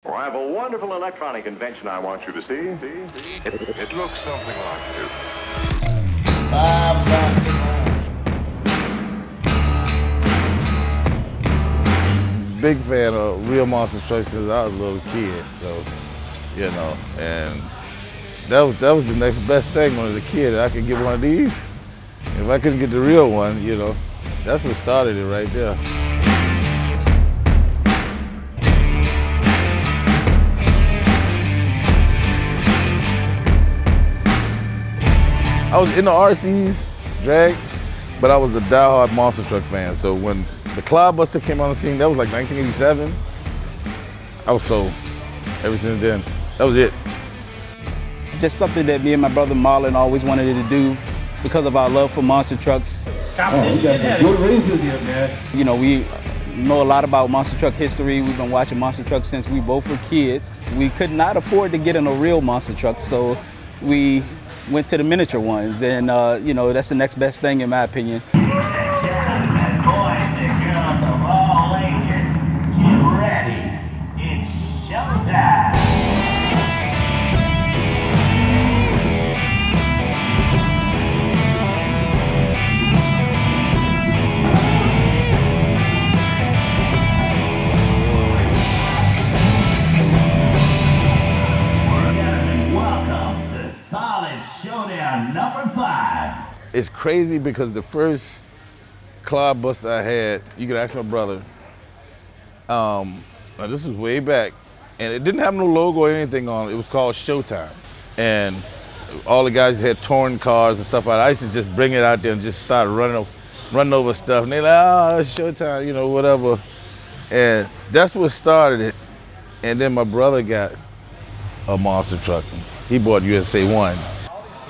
Well, I have a wonderful electronic invention I want you to see. It looks something like this. Big fan of real monster trucks since I was a little kid, so, you know, and that was the next best thing when I was a kid. I could get one of these. If I couldn't get the real one, you know, that's what started it right there. I was in the RCs, drag, but I was a diehard monster truck fan. So when the Cloudbuster came on the scene, that was like 1987. I was sold. Ever since then, that was it. Just something that me and my brother Marlon always wanted to do because of our love for monster trucks. Oh, you got some good races here, man. You know, we know a lot about monster truck history. We've been watching monster trucks since we both were kids. We could not afford to get in a real monster truck, so we went to the miniature ones, and you know, that's the next best thing in my opinion. Boys and girls of all ages, get ready. It's showtime. Gentlemen, welcome to Solid Showdown number 5. It's crazy because the first Cloudbuster I had, you could ask my brother. Now this was way back, and it didn't have no logo or anything on it. It was called Showtime, and all the guys had torn cars and stuff like that. I used to just bring it out there and just start running over stuff, and they're like, "Oh, it's Showtime," you know, whatever. And that's what started it. And then my brother got a monster truck. He bought USA 1.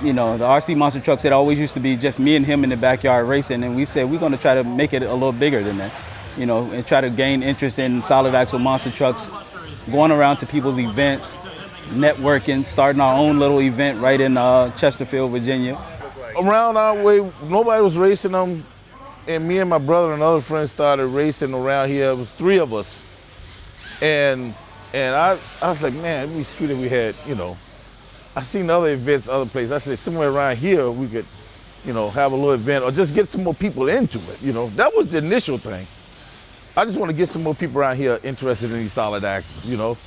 You know, the RC monster trucks, it always used to be just me and him in the backyard racing, and we said we're going to try to make it a little bigger than that, you know, and try to gain interest in solid axle monster trucks, going around to people's events, networking, starting our own little event right in Chesterfield, Virginia. Around our way, nobody was racing them, and me and my brother and other friends started racing around here. It was 3 of us, and I was like, man, it'd be sweet if we had, you know, I seen other events, other places. I said somewhere around here we could, you know, have a little event or just get some more people into it. You know, that was the initial thing. I just want to get some more people around here interested in these solid axles, you know.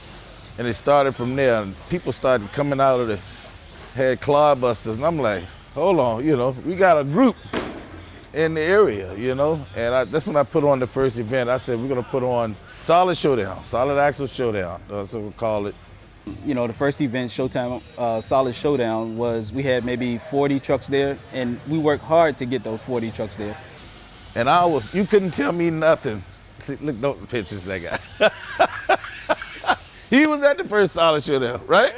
And it started from there, and people started coming out of had Cloudbusters, and I'm like, hold on, you know, we got a group in the area, you know. And that's when I put on the first event. I said we're gonna put on Solid Showdown, Solid Axle Showdown. That's what we call it. You know, the first event, Showtime Solid Showdown, was we had maybe 40 trucks there, and we worked hard to get those 40 trucks there. And you couldn't tell me nothing. See, look, don't pictures that guy. He was at the first Solid Showdown, right?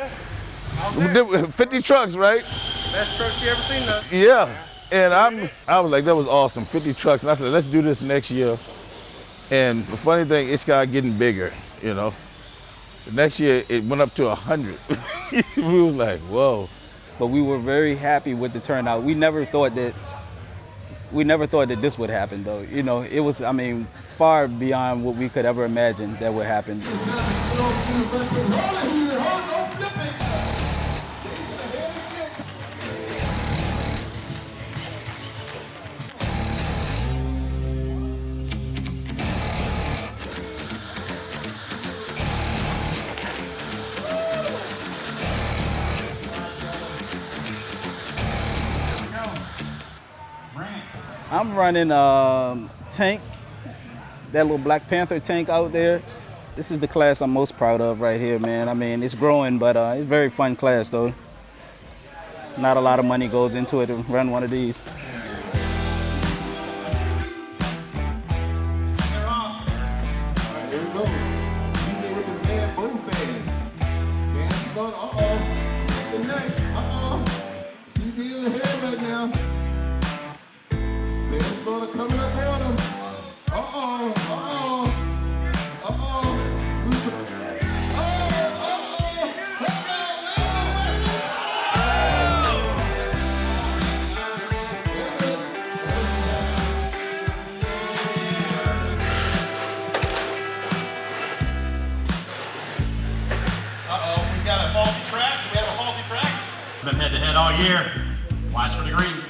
Yeah, 50 trucks, right? Best trucks you ever seen, though. Yeah, and I was like, that was awesome, 50 trucks. And I said, let's do this next year. And the funny thing, it started getting bigger, you know. The next year, it went up to 100. We was like, whoa. But we were very happy with the turnout. We never thought that this would happen, though. You know, it was, I mean, far beyond what we could ever imagine that would happen. I'm running tank, that little Black Panther tank out there. This is the class I'm most proud of right here, man. I mean, it's growing, but it's a very fun class, though. Not a lot of money goes into it to run one of these. it all year. Watch for the green.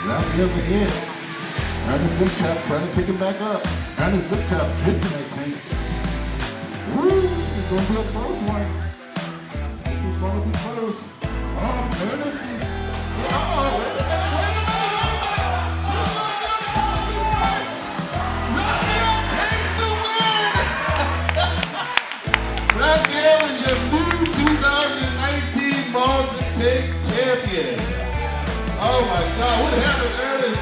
Rafael's again. Ernest lip trap trying to pick it back up. Ernest lip trap drifting that tank. Woo! It's going to be a close one. This is going to be close. Oh, Ernest is... Oh, wait a minute. Rafael takes the win! Rafael is your new 2019 Boston Tank champion. Oh my God, what happened, Ernest?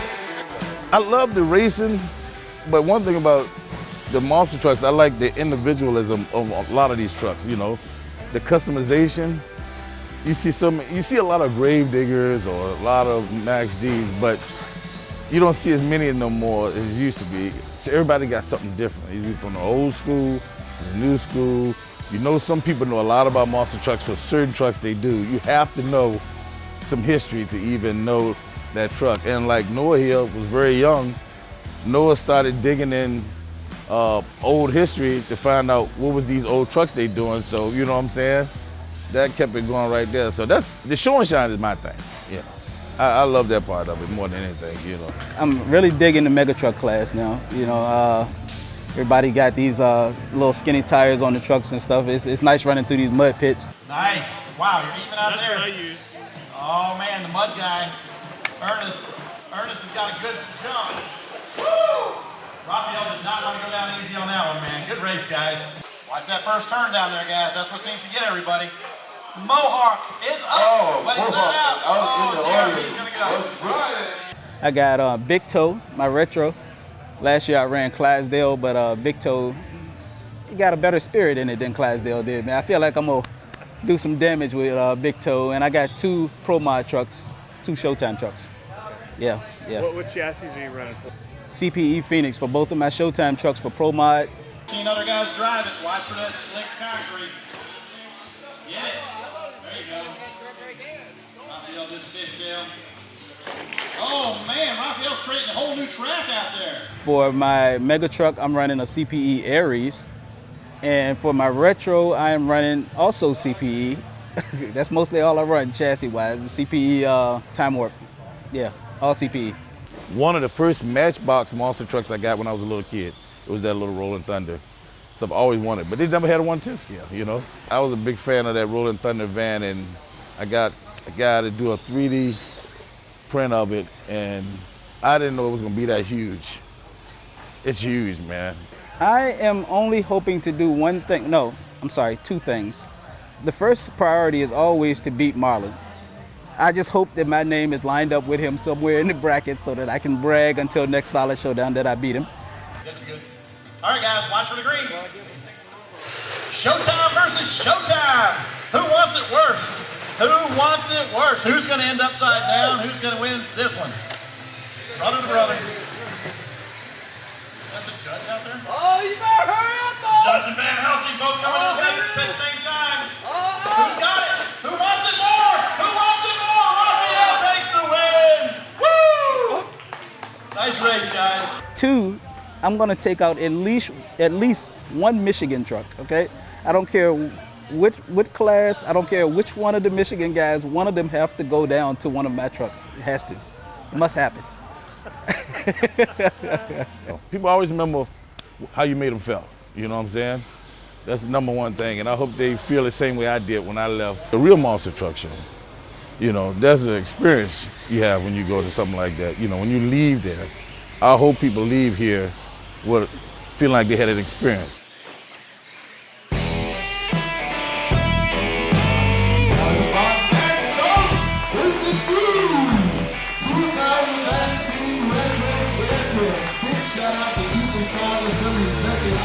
I love the racing, but one thing about the monster trucks, I like the individualism of a lot of these trucks, you know. The customization. You see a lot of grave diggers or a lot of Max D's, but you don't see as many of them more as it used to be. So everybody got something different. Either from the old school, the new school. You know, some people know a lot about monster trucks. For certain trucks, they do. You have to know some history to even know that truck. And like Noah here was very young, Noah started digging in old history to find out what was these old trucks they doing. So, you know what I'm saying? That kept it going right there. So that's, the show and shine is my thing, you know. I love that part of it more than anything, you know. I'm really digging the mega truck class now. You know, everybody got these little skinny tires on the trucks and stuff. It's nice running through these mud pits. Nice. Wow, you're even out there. That's what I use. Oh man, the mud guy, Ernest has got a good jump. Woo! Rafael did not want to go down easy on that one, man. Good race, guys. Watch that first turn down there, guys. That's what seems to get everybody. Mohawk is up, but he's not out. CRP's gonna get up. I got Big Toe, my retro. Last year I ran Clydesdale, but Big Toe, he got a better spirit in it than Clydesdale did, man. I feel like I'm gonna do some damage with Big Toe, and I got 2 Pro Mod trucks, 2 Showtime trucks. Yeah. What chassis are you running for? CPE Phoenix for both of my Showtime trucks for Pro Mod. Seen other guys drive it. Watch for that slick concrete. Get it. There you go. Rafael did the fishtail. Oh man, Rafael's creating a whole new track out there. For my mega truck, I'm running a CPE Aries. And for my retro, I am running also CPE. That's mostly all I run chassis-wise, the CPE Time Warp. Yeah, all CPE. One of the first Matchbox monster trucks I got when I was a little kid, it was that little Rolling Thunder. So I've always wanted, but they never had a 110 scale, you know? I was a big fan of that Rolling Thunder van, and I got a guy to do a 3D print of it, and I didn't know it was gonna be that huge. It's huge, man. I am only hoping to do one thing, no, I'm sorry, 2 things. The first priority is always to beat Marlon. I just hope that my name is lined up with him somewhere in the brackets so that I can brag until next Solid Showdown that I beat him. That's good. All right, guys, watch for the green. Showtime versus Showtime. Who wants it worse? Who wants it worse? Who's going to end upside down? Who's going to win this one? Brother to brother. Is that the judge out there? Oh, you better hurry up, though! Judge and Van Helsing both coming in at the same time. Who's got it? Who wants it more? Who wants it more? Rafael takes the win! Woo! Nice race, guys. 2, I'm gonna take out at least 1 Michigan truck, okay? I don't care which class, I don't care which one of the Michigan guys, one of them have to go down to one of my trucks. It has to. It must happen. People always remember how you made them feel, you know what I'm saying? That's the #1 thing, and I hope they feel the same way I did when I left the real monster truck show. You know, that's the experience you have when you go to something like that. You know, when you leave there, I hope people leave here with feeling like they had an experience. Shout out to Ethan Fowler, 72 seconds.